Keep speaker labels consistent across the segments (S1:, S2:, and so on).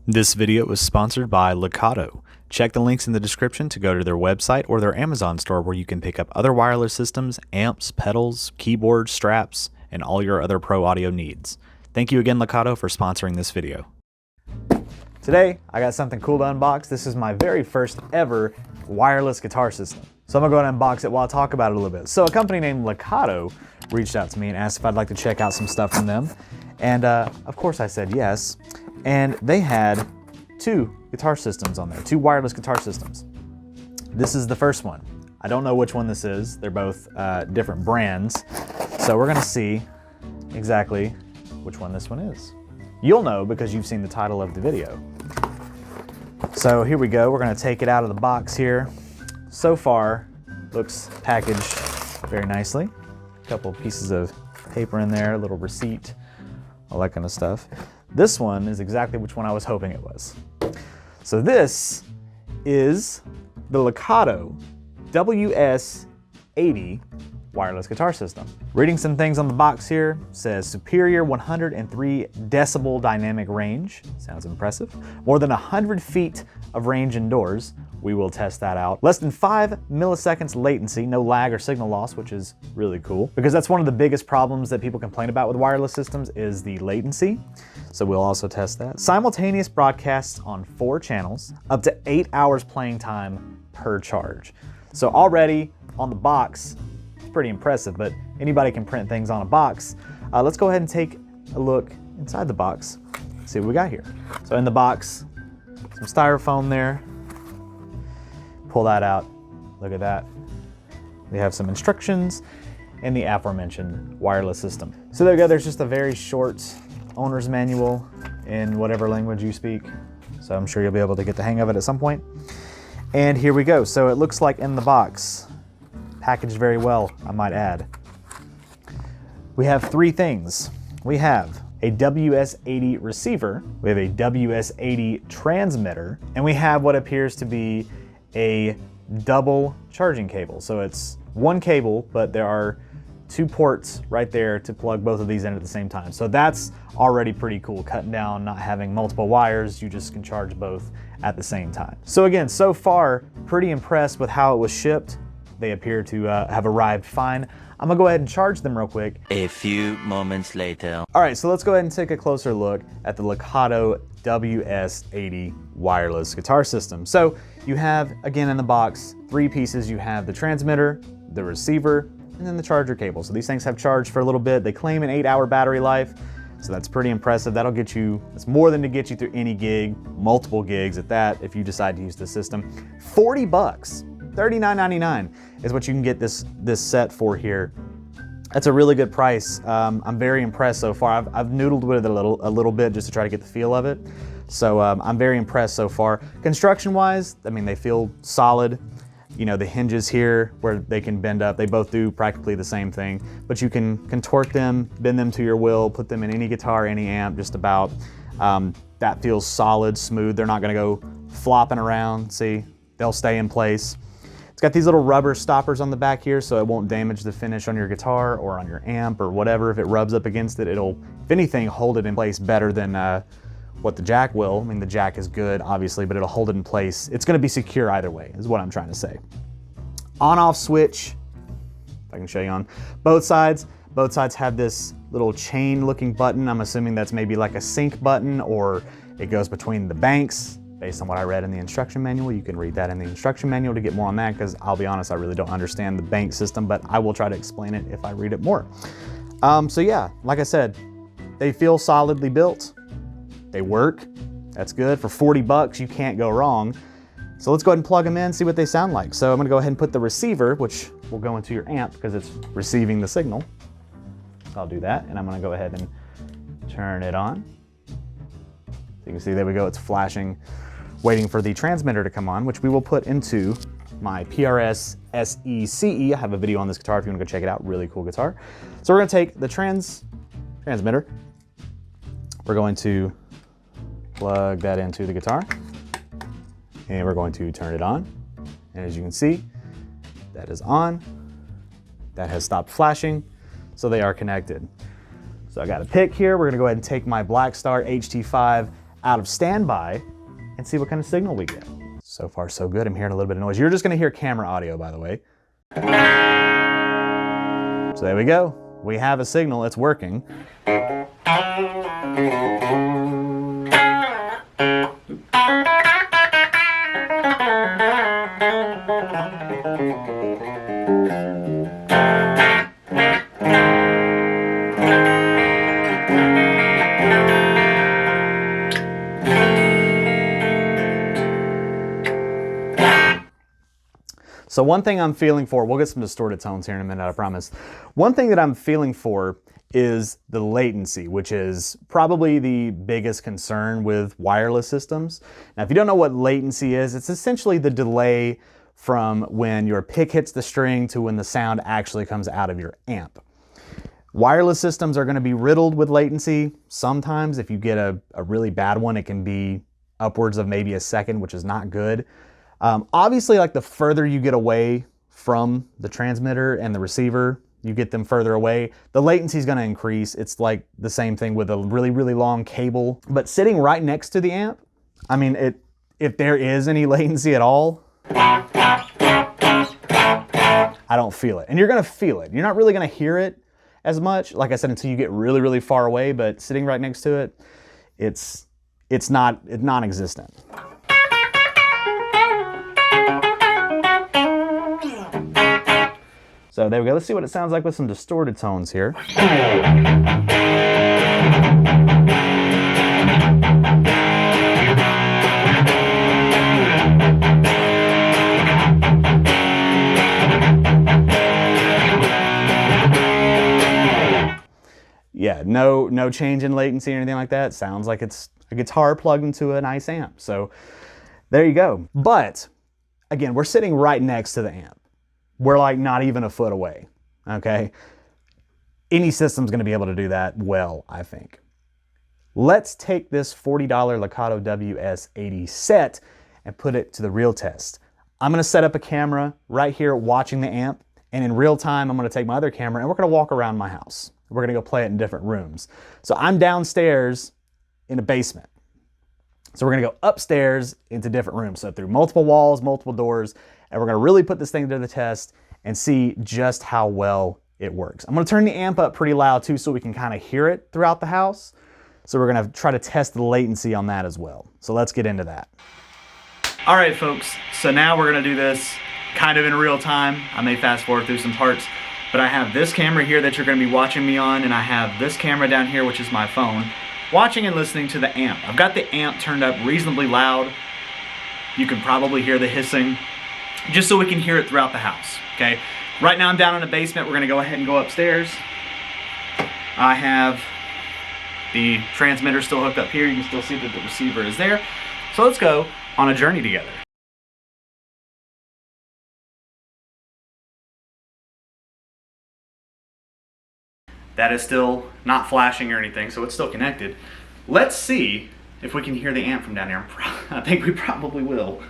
S1: This video is sponsored by Lekato. Check the links in the description to go to their website or their Amazon store where you can pick up other wireless systems, amps, pedals, keyboards, straps, and all your other pro audio needs. Thank you again, Lekato, for sponsoring this video. Today, I got something cool to unbox. This is my very first ever wireless guitar system. So I'm gonna go ahead and unbox it while I talk about it a little bit. So a company named Lekato reached out to me and asked if I'd like to check out some stuff from them. And of course I said yes. And they had two guitar systems on there, two wireless guitar systems. This is the first one. I don't know which one this is. They're both different brands. So we're gonna see exactly which one this one is. You'll know because you've seen the title of the video. So here we go. We're gonna take it out of the box here. So far, looks packaged very nicely. A couple pieces of paper in there, a little receipt, all that kind of stuff. This one is exactly which one I was hoping it was. So this is the Lekato WS-80 wireless guitar system. Reading some things on the box here, says superior 103 decibel dynamic range. Sounds impressive. More than 100 feet of range indoors. We will test that out. Less than 5 milliseconds latency, no lag or signal loss, which is really cool because that's one of the biggest problems that people complain about with wireless systems is the latency. So we'll also test that. Simultaneous broadcasts on 4 channels, up to 8 hours playing time per charge. So already on the box, it's pretty impressive, but anybody can print things on a box. Let's go ahead and take a look inside the box, see what we got here. So in the box, some styrofoam there. Pull that out, look at that. We have some instructions and the aforementioned wireless system. So there you go, there's just a very short owner's manual in whatever language you speak. So I'm sure you'll be able to get the hang of it at some point. And here we go. So it looks like in the box, packaged very well, I might add. We have 3 things. We have a WS-80 receiver, we have a WS-80 transmitter, and we have what appears to be a double charging cable. So it's one cable, but there are 2 ports right there to plug both of these in at the same time. So that's already pretty cool, cutting down, not having multiple wires, you just can charge both at the same time. So again, so far, pretty impressed with how it was shipped. They appear to have arrived fine. I'm gonna go ahead and charge them real quick.
S2: A few moments later.
S1: All right, so let's go ahead and take a closer look at the Lekato WS-80 wireless guitar system. So you have, again in the box, 3 pieces. You have the transmitter, the receiver, and then the charger cable. So these things have charged for a little bit. They claim an 8-hour battery life, so that's pretty impressive. That'll get you, it's more than to get you through any gig, multiple gigs at that, if you decide to use the system. 40 bucks, $39.99 is what you can get this set for here. That's a really good price. I'm very impressed so far. I've noodled with it a little bit just to try to get the feel of it. So I'm very impressed so far. Construction-wise, I mean, they feel solid. You know, the hinges here where they can bend up, they both do practically the same thing, but you can contort them, bend them to your will, put them in any guitar, any amp, just about. That feels solid, smooth. They're not gonna go flopping around, see? They'll stay in place. It's got these little rubber stoppers on the back here so it won't damage the finish on your guitar or on your amp or whatever. If it rubs up against it, it'll, if anything, hold it in place better than what the jack will. I mean, the jack is good, obviously, but it'll hold it in place. It's gonna be secure either way, is what I'm trying to say. On-off switch, if I can show you on both sides. Both sides have this little chain-looking button. I'm assuming that's maybe like a sync button or it goes between the banks. Based on what I read in the instruction manual, you can read that in the instruction manual to get more on that because I'll be honest, I really don't understand the bank system, but I will try to explain it if I read it more. So yeah, like I said, they feel solidly built. They work, that's good. For 40 bucks, you can't go wrong. So let's go ahead and plug them in, see what they sound like. So I'm gonna go ahead and put the receiver, which will go into your amp because it's receiving the signal. I'll do that, and I'm gonna go ahead and turn it on. So you can see, there we go, it's flashing, waiting for the transmitter to come on, which we will put into my PRS SECE. I have a video on this guitar if you wanna go check it out, really cool guitar. So we're gonna take the transmitter, we're going to plug that into the guitar, and we're going to turn it on. And as you can see, that is on. That has stopped flashing, so they are connected. So I got a pick here. We're gonna go ahead and take my Blackstar HT5 out of standby and see what kind of signal we get. So far so good. I'm hearing a little bit of noise. You're just gonna hear camera audio, by the way. So there we go. We have a signal, it's working. So one thing I'm feeling for, we'll get some distorted tones here in a minute, I promise. One thing that I'm feeling for is the latency, which is probably the biggest concern with wireless systems. Now, if you don't know what latency is, it's essentially the delay from when your pick hits the string to when the sound actually comes out of your amp. Wireless systems are going to be riddled with latency. Sometimes if you get a really bad one, it can be upwards of maybe a second, which is not good. Obviously, like the further you get away from the transmitter and the receiver, you get them further away, the latency is going to increase. It's like the same thing with a really, really long cable. But sitting right next to the amp, I mean, if there is any latency at all, I don't feel it. And you're going to feel it. You're not really going to hear it as much, like I said, until you get really, really far away. But sitting right next to it, it's non-existent. So there we go. Let's see what it sounds like with some distorted tones here. Yeah, no change in latency or anything like that. Sounds like it's a guitar plugged into a nice amp. So there you go. But again, we're sitting right next to the amp. We're like not even a foot away, okay? Any system's gonna be able to do that well, I think. Let's take this $40 Lekato WS-80 set and put it to the real test. I'm gonna set up a camera right here watching the amp, and in real time, I'm gonna take my other camera and we're gonna walk around my house. We're gonna go play it in different rooms. So I'm downstairs in a basement. So we're gonna go upstairs into different rooms. So through multiple walls, multiple doors, and we're gonna really put this thing to the test and see just how well it works. I'm gonna turn the amp up pretty loud too so we can kind of hear it throughout the house. So we're gonna try to test the latency on that as well. So let's get into that. All right, folks, so now we're gonna do this kind of in real time. I may fast forward through some parts, but I have this camera here that you're gonna be watching me on, and I have this camera down here, which is my phone, watching and listening to the amp. I've got the amp turned up reasonably loud. You can probably hear the hissing, just so we can hear it throughout the house, okay? Right now I'm down in the basement. We're gonna go ahead and go upstairs. I have the transmitter still hooked up here. You can still see that the receiver is there. So let's go on a journey together. That is still not flashing or anything, so it's still connected. Let's see if we can hear the amp from down here. I think we probably will.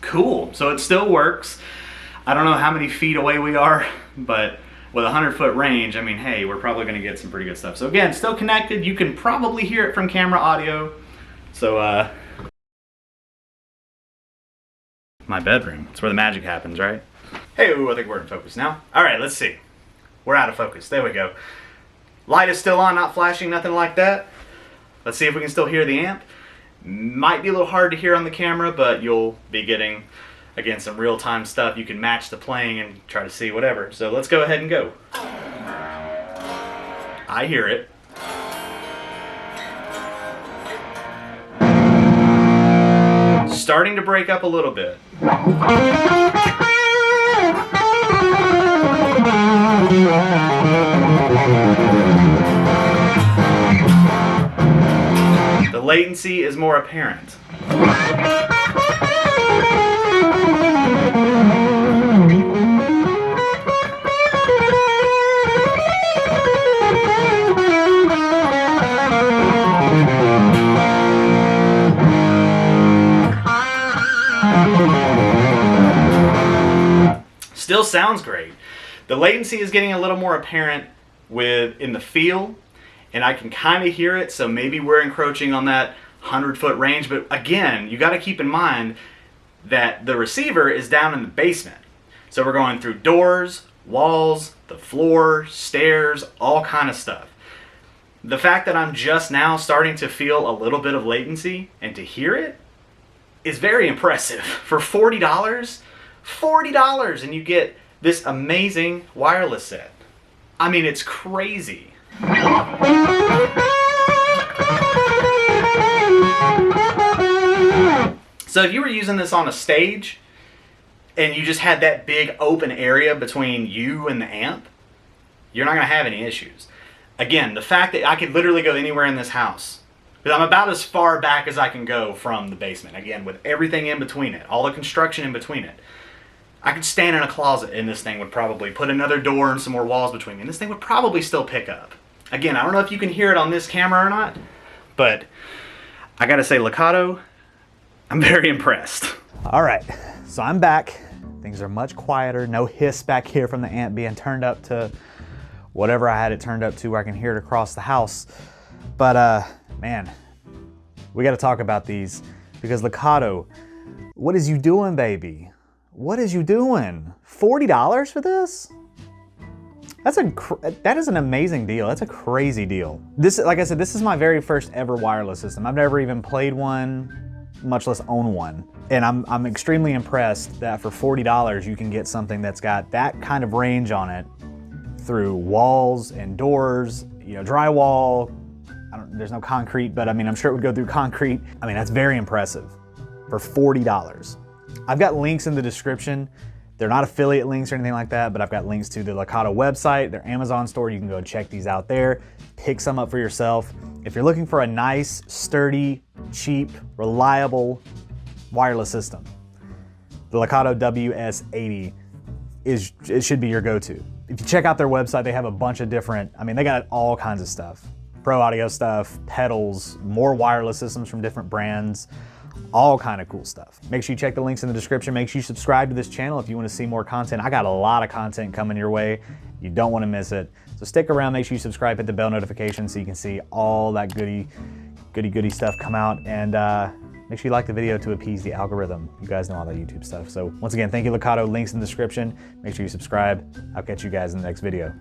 S1: Cool, so it still works. I don't know how many feet away we are, but with a 100-foot range, I mean, hey, we're probably gonna get some pretty good stuff. So again, still connected. You can probably hear it from camera audio. So, my bedroom, that's where the magic happens, right? Hey, I think we're in focus now. All right, let's see. We're out of focus, there we go. Light is still on, not flashing, nothing like that. Let's see if we can still hear the amp. Might be a little hard to hear on the camera, but you'll be getting, again, some real-time stuff. You can match the playing and try to see whatever. So let's go ahead and go. I hear it. Starting to break up a little bit. latency is more apparent. Still sounds great. The latency is getting a little more apparent in the feel, and I can kind of hear it, so maybe we're encroaching on that 100-foot range. But again, you got to keep in mind that the receiver is down in the basement. So we're going through doors, walls, the floor, stairs, all kind of stuff. The fact that I'm just now starting to feel a little bit of latency and to hear it is very impressive. For $40, $40, and you get this amazing wireless set. I mean, it's crazy. So if you were using this on a stage and you just had that big open area between you and the amp, you're not going to have any issues. Again, the fact that I could literally go anywhere in this house, because I'm about as far back as I can go from the basement, again, with everything in between it, all the construction in between it. I could stand in a closet and this thing would probably put another door and some more walls between me, and this thing would probably still pick up. Again, I don't know if you can hear it on this camera or not, but I gotta say, Lekato, I'm very impressed. All right, so I'm back. Things are much quieter, no hiss back here from the amp being turned up to whatever I had it turned up to where I can hear it across the house. But man, we gotta talk about these, because Lekato, what is you doing, baby? What is you doing? $40 for this? That is an amazing deal. That's a crazy deal. This, like I said, this is my very first ever wireless system. I've never even played one, much less own one. And I'm extremely impressed that for $40 you can get something that's got that kind of range on it through walls and doors, you know, drywall. There's no concrete, but I mean, I'm sure it would go through concrete. I mean, that's very impressive for $40. I've got links in the description. They're not affiliate links or anything like that, but I've got links to the Lekato website, their Amazon store. You can go check these out there. Pick some up for yourself. If you're looking for a nice, sturdy, cheap, reliable wireless system, the Lekato WS-80 it should be your go-to. If you check out their website, they have a bunch of different, I mean, they got all kinds of stuff. Pro audio stuff, pedals, more wireless systems from different brands, all kind of cool stuff. Make sure you check the links in the description. Make sure you subscribe to this channel if you want to see more content. I got a lot of content coming your way. You don't want to miss it. So stick around, make sure you subscribe, hit the bell notification so you can see all that goody stuff come out. And make sure you like the video to appease the algorithm. You guys know all that YouTube stuff. So once again, thank you, Lekato. Links in the description. Make sure you subscribe. I'll catch you guys in the next video.